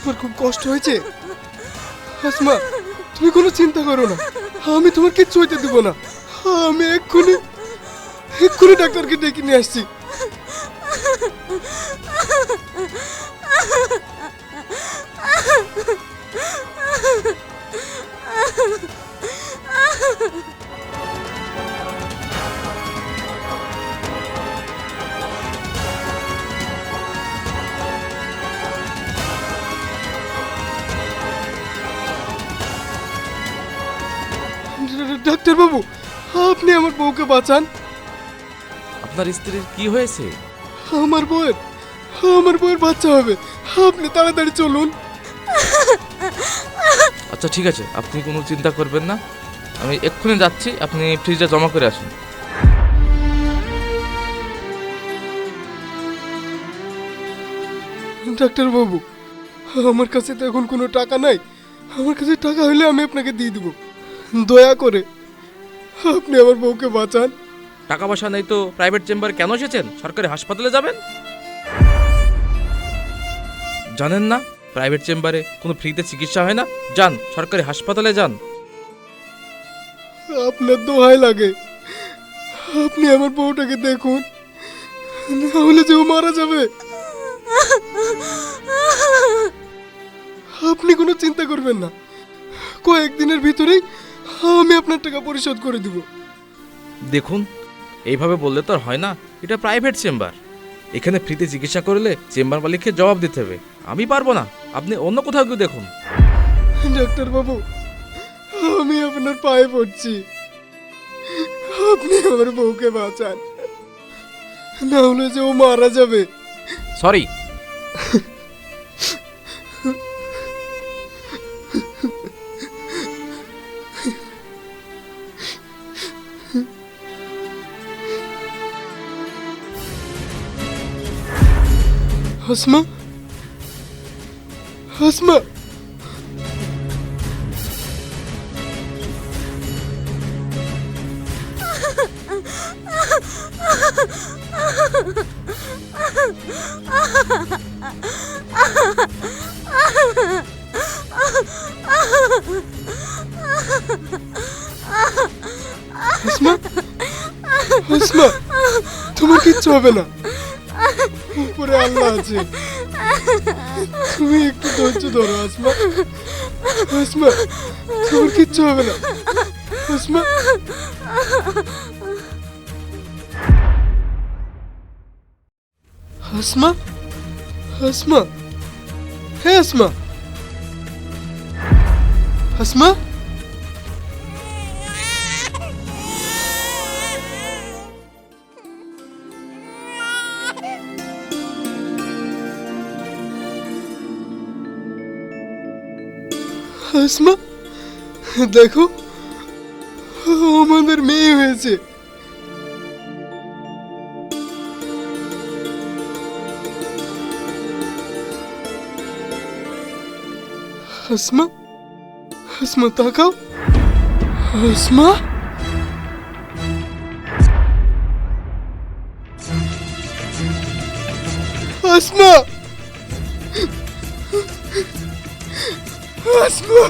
তোমার খুব কষ্ট হয়েছে? আসমা, তুমি কোনো চিন্তা করো না, আমি তোমার কিচ্ছু হইতে দেব না। আমি এক্ষুনি এক্ষুনি ডাক্তারকে ডেকে নিয়ে আসছি। ডাক্তারবাবু, আপনি আমার বউকে বাঁচান। আপনার স্ত্রীর কি হয়েছে? আমার বউয়ের আমার বউয়ের বাচ্চা হবে, আপনি তাড়াতাড়ি চলুন। আচ্ছা ঠিক আছে, আপনি কোনো চিন্তা করবেন না, আমি এক্ষুনি যাচ্ছি, আপনি ফ্রিজটা জমা করে আসুন। ডাক্তারবাবু, আমার কাছে তো এখন কোনো টাকা নাই। আমার কাছে টাকা হলে আমি আপনাকে দিয়ে দেবো। দয়া করে আপনি আমার বউকে বাঁচান। টাকা পয়সা নেই তো প্রাইভেট চেম্বারে কেন এসেছেন? সরকারি হাসপাতালে যাবেন। জানেন না প্রাইভেট চেম্বারে কোনো ফ্রিতে চিকিৎসা হয় না? যান সরকারি হাসপাতালে যান। আপনার দোহাই লাগে, আপনি আমার বউটাকে দেখুন, নাহলে যে ও মারা যাবে। আপনি কোনো চিন্তা করবেন না, কয়েকদিনের ভিতরেই আমি আপনার টাকা পরিশোধ করে দিব। দেখুন এইভাবে বললে তো আর হয় না, এটা প্রাইভেট চেম্বার, এখানে ফ্রিতে চিকিৎসা করলে চেম্বার মালিককে জবাব দিতে হবে, আমি পারবো না, আপনি অন্য কোথাও গিয়ে দেখুন। ডাক্তারবাবু, আমি আপনার পায়ে পড়ছি, আপনি আমার বউকে বাঁচান, না হলে যে ও মারা যাবে। সরি। আসমা, আসমা, আসমা, আসমা, তোমার কিচ্ছু হবে না, উপরে আল্লাহ আছে, তুমি একটু ধৈর্য ধরো আসমা। আসমা, তোমার কিচ্ছু হবে না আসমা। আসমা, আসমা, হে আসমা, আসমা, আসমা, দেখো আমাদের মেয়ে হয়েছে। আসমা, আসমা তাকাও, আসমা, আসমা, আসমা।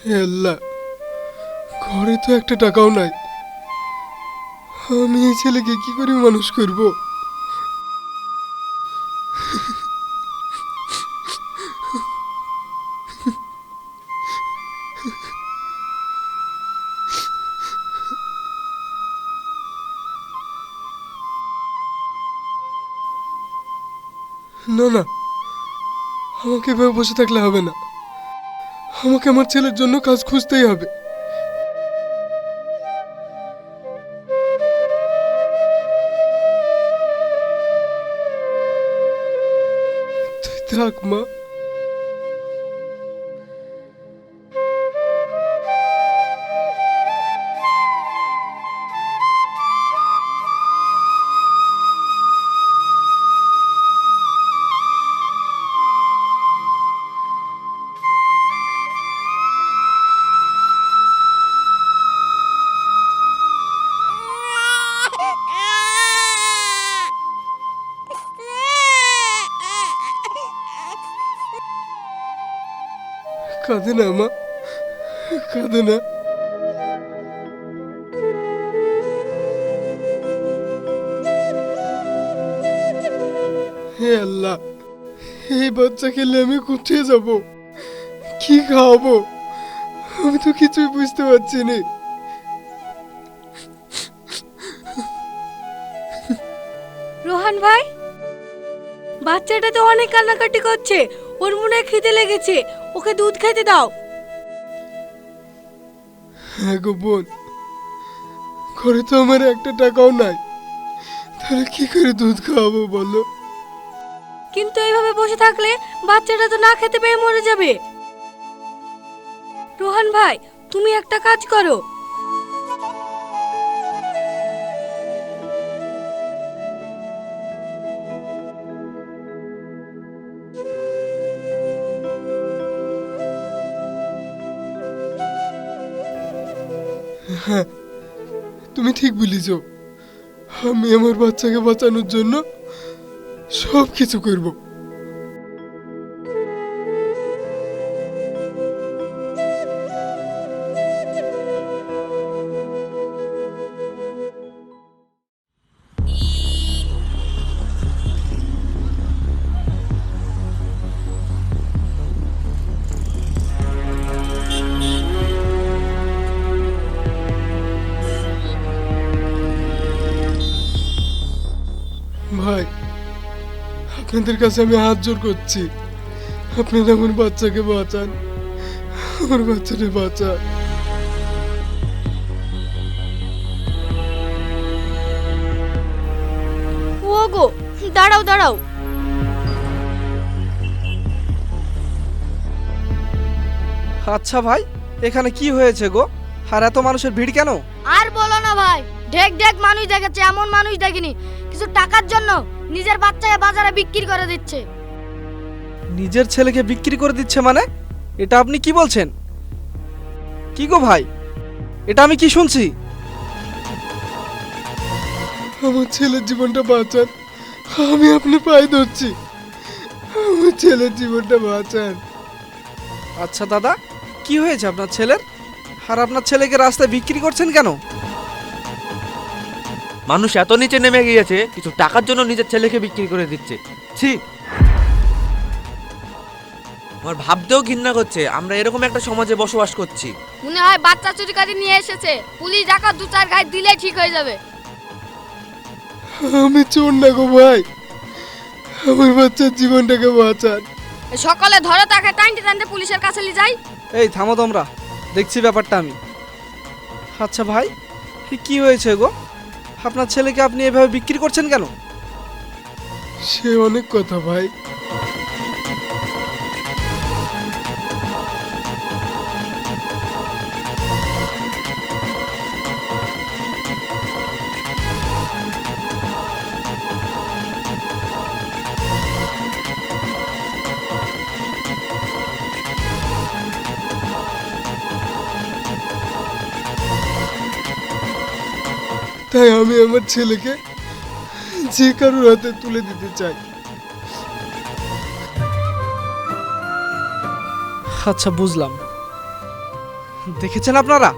হে আল্লাহ, ঘরে তো একটা টাকাও নাই, আমি এই ছেলেকে কি করে মানুষ করব? না না, আমাকে এভাবে বসে থাকলে হবে না। আমাকে আমার ছেলের জন্য কাজ খুঁজতেই হবে। তুই থাক মা। কাঁদে না মা, কাঁদে না। হে আল্লাহ, এই বাচ্চা খেলে আমি কোথায় যাব, কি খাওয়াবো? আমি তো কিছুই বুঝতে পারছি না। রোহান ভাই, বাচ্চাটা তো অনেক কান্নাকাটি করছে, ওর মনে হয় খিদে লেগেছে, ওকে দুধ খেতে দাও। হ্যাঁ গো বোন, ঘরে তো আমার একটা টাকাও নাই, তাহলে কি করে দুধ খাওয়াবো বলো? কিন্তু এইভাবে বসে থাকলে বাচ্চাটা তো না খেতে পেয়ে মরে যাবে। রোহান ভাই, তুমি একটা কাজ করো। হ্যাঁ, তুমি ঠিক বলেছ। আমি আমার বাচ্চাকে বাঁচানোর জন্য সব কিছু করব। ভাই, আপনাদের কাছে আমি হাত জোর করছি, আপনারা আমার বাচ্চাকে বাঁচান, আমার বাচ্চাকে বাঁচান। ওগো, দাঁড়াও দাঁড়াও। আচ্ছা ভাই, এখানে কি হয়েছে গো? আর এত মানুষের ভিড় কেন? আর বলো না ভাই, ঢেক ঢেক মানুষ দেখেছে, এমন মানুষ দেখিনি। কিছু টাকার জন্য নিজের বাচ্চাকে বাজারে বিক্রি করে দিচ্ছে। নিজের ছেলেকে বিক্রি করে দিচ্ছে মানে? এটা আপনি কি বলছেন? কি গো ভাই, এটা আমি কি শুনছি? আমার ছেলের জীবনটা বাঁচান, আমি আপনার পায়ে ধরছি, আমার ছেলের জীবনটা বাঁচান। আচ্ছা দাদা, কি হয়েছে আপনার ছেলের? আর আপনার ছেলেকে রাস্তায় বিক্রি করছেন কেন? মানুষ এত নিচে নেমে গিয়েছে, কিছু টাকার জন্য নিজের ছেলেকে বিক্রি করে দিচ্ছে। ছি, আমার ভাবতেও ঘৃণা করছে আমরা এরকম একটা সমাজে বসবাস করছি। মনে হয় বাচ্চা চুরিকারী নিয়ে এসেছে, পুলিশ ডাকা দু চার গায়ে দিলে ঠিক হয়ে যাবে। আমি চোর না গো ভাই, আমার বাচ্চার জীবনটাকে বাঁচান। সকালে ধরে তাকে টাইনতে টাইনতে পুলিশের কাছে নিয়ে যাই। এই থামো তোমরা, দেখছি ব্যাপারটা আমি। আচ্ছা ভাই, কি হয়েছে গো? আপনার ছেলেকে আপনি এভাবে বিক্রি করছেন কেন? সে অনেক কথা ভাই। তাই আমি আমার ছেলেকে যে কারোর হাতে তুলে দিতে চাই। আচ্ছা বুঝলাম। দেখেছেন আপনারা,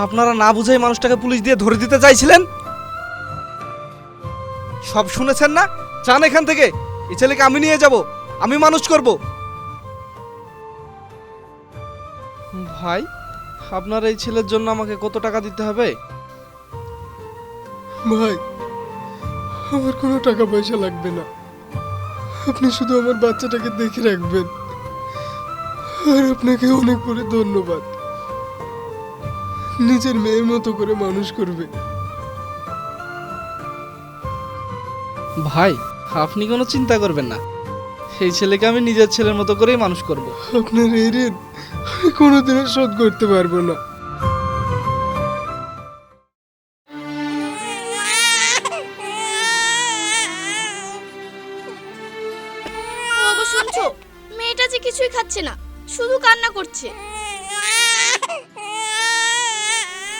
আপনারা না বুঝেই মানুষটাকে পুলিশ দিয়ে ধরে দিতে চাইছিলেন। সব শুনেছেন না? যান এখান থেকে, এই ছেলেকে আমি নিয়ে যাব, আমি মানুষ করব। ভাই, আপনার এই ছেলের জন্য আমাকে কত টাকা দিতে হবে? ভাই, আমার কোনো টাকা পয়সা লাগবে না, আপনি শুধু আমার বাচ্চাটাকে দেখে রাখবেন। আর আপনাকে অনেক করে ধন্যবাদ। নিজের মেয়ের মতো করে মানুষ করবে। ভাই, আপনি কোনো চিন্তা করবেন না, এই ছেলেকে আমি নিজের ছেলের মতো করেই মানুষ করব। আপনার এই ঋণ আমি কোনোদিনও শোধ করতে পারবো না। ওগো শুনছো, মেয়েটা যে কিছুই খাচ্ছে না, শুধু কান্না করছে।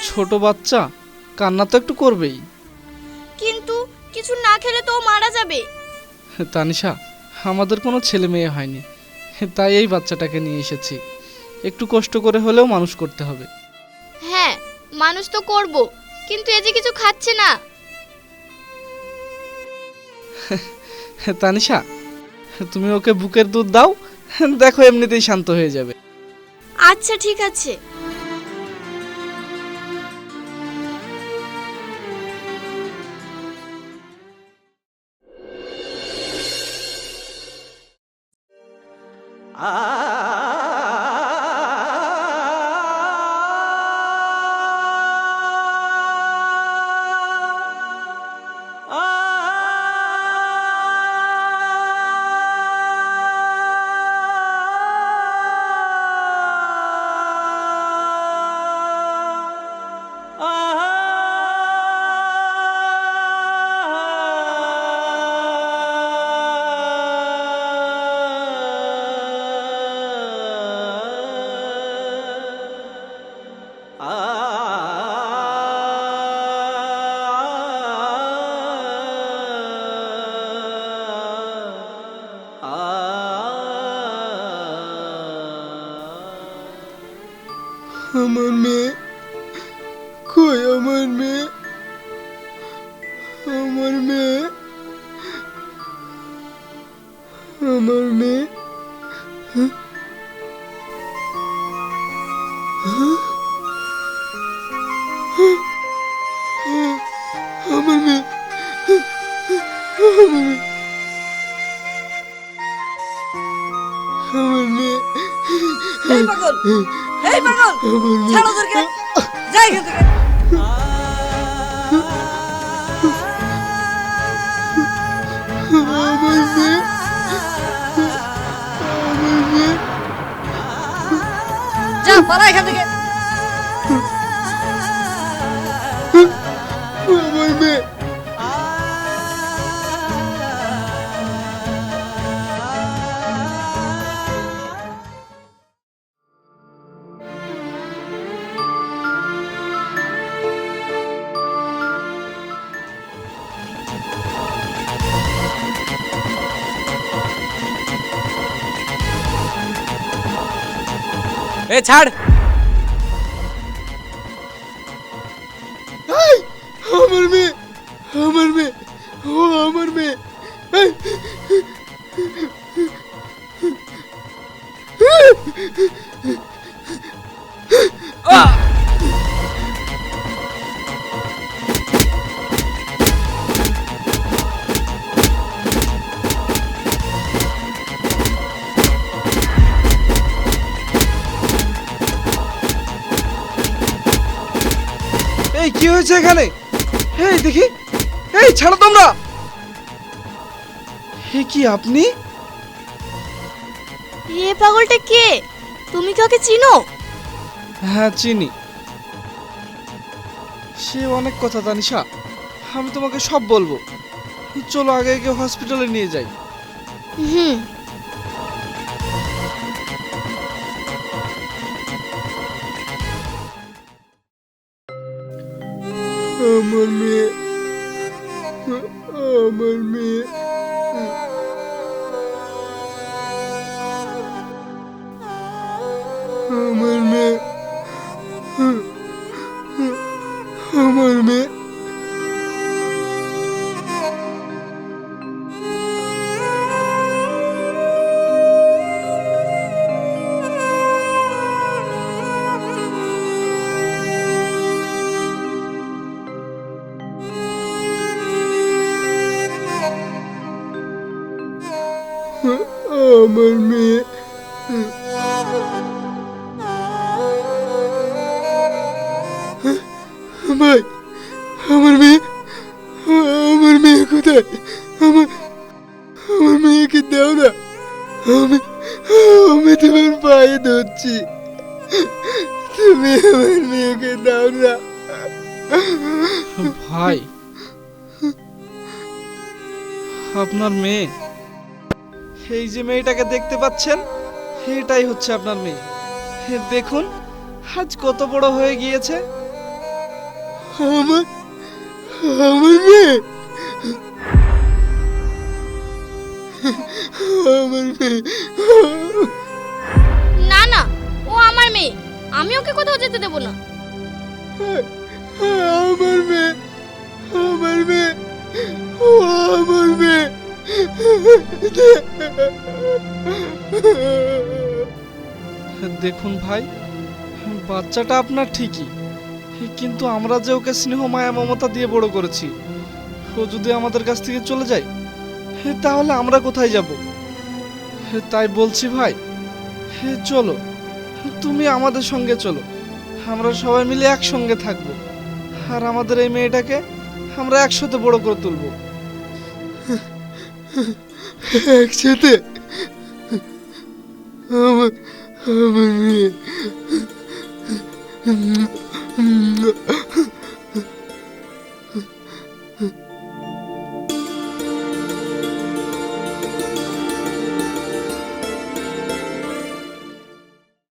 ছোট বাচ্চা কান্না তো একটু করবেই। কিন্তু কিছু না খেলে তো ও মারা যাবে। তানিশা, আমাদের কোনো ছেলে মেয়ে হয়নি, তাই এই বাচ্চাটাকে নিয়ে এসেছি। একটু কষ্ট করে হলেও মানুষ করতে হবে। হ্যাঁ, মানুষ তো করব, কিন্তু এ যে কিছু খাচ্ছে না। তানিশা, তুমি ওকে বুকের দুধ দাও, দেখো এমনিতেই শান্ত হয়ে যাবে। আচ্ছা ঠিক আছে। আমার মেয়ে কই? আমার মেয়ে, আমার মেয়ে, আমার মেয়ে। হ্যাঁ? হ্যাঁ? হ্যাঁ? আমার মেয়ে, আমার মেয়ে, আমার মেয়ে। এই পাগল, এই পাগল, আমার মেয়ে। ছাড় ওদেরকে, যা এখান থেকে। আমার মেয়ে, আমার মেয়ে। যা পালা এখান থেকে। আমার মেয়ে। এ ছাড়। এই, আমার মেয়ে, আমার মেয়ে, ও আমার মেয়ে। এই, এই কি হয়েছে এখানে? এই দেখি, এই ছাড়ো তোমরা। হে কি আপনি? এ পাগলটা কে? তুমি কাকে চিনো? হ্যাঁ চিনি। সে অনেক কথা তানিশা, আমি তোমাকে সব বলবো। চলো আগে গিয়ে হসপিটালে নিয়ে যাই। হুম। আমার মেয়ে, আমার মেয়ে। আমার মেয়ে, আমার মেয়ে। আমার মেয়ে। ভাই, আমার মেয়ে, আমার মেয়ে কোথায়? আমার আমার মেয়েকে দাও না। আমি আমি তোমার পায়ে ধরছি, তুমি আমার মেয়েকে দাও না। ভাই, আপনার মেয়ে, এই যে মেয়েটাকে দেখতে পাচ্ছেন, এটাই হচ্ছে আপনার মেয়ে। দেখুন আজ কত বড় হয়ে গিয়েছে। আমার আমার মেয়ে, আমার মেয়ে। না না, ও আমার মেয়ে, আমি ওকে কোথাও যেতে দেবো না। আমার মেয়ে, আমার মেয়ে, ও আমার মেয়ে। দেখুন ভাই, বাচ্চাটা আপনার ঠিকই, কিন্তু আমরা যে ওকে স্নেহ মায়া মমতা দিয়ে বড় করেছি, ও যদি আমাদের কাছ থেকে চলে যায় তাহলে আমরা কোথায় যাব? তাই বলছি ভাই, চলো, তুমি আমাদের সঙ্গে চলো, আমরা সবাই মিলে একসঙ্গে থাকবো, আর আমাদের এই মেয়েটাকে আমরা একসাথে বড় করে তুলবো। একসাথে? আমার আমার মেয়ে।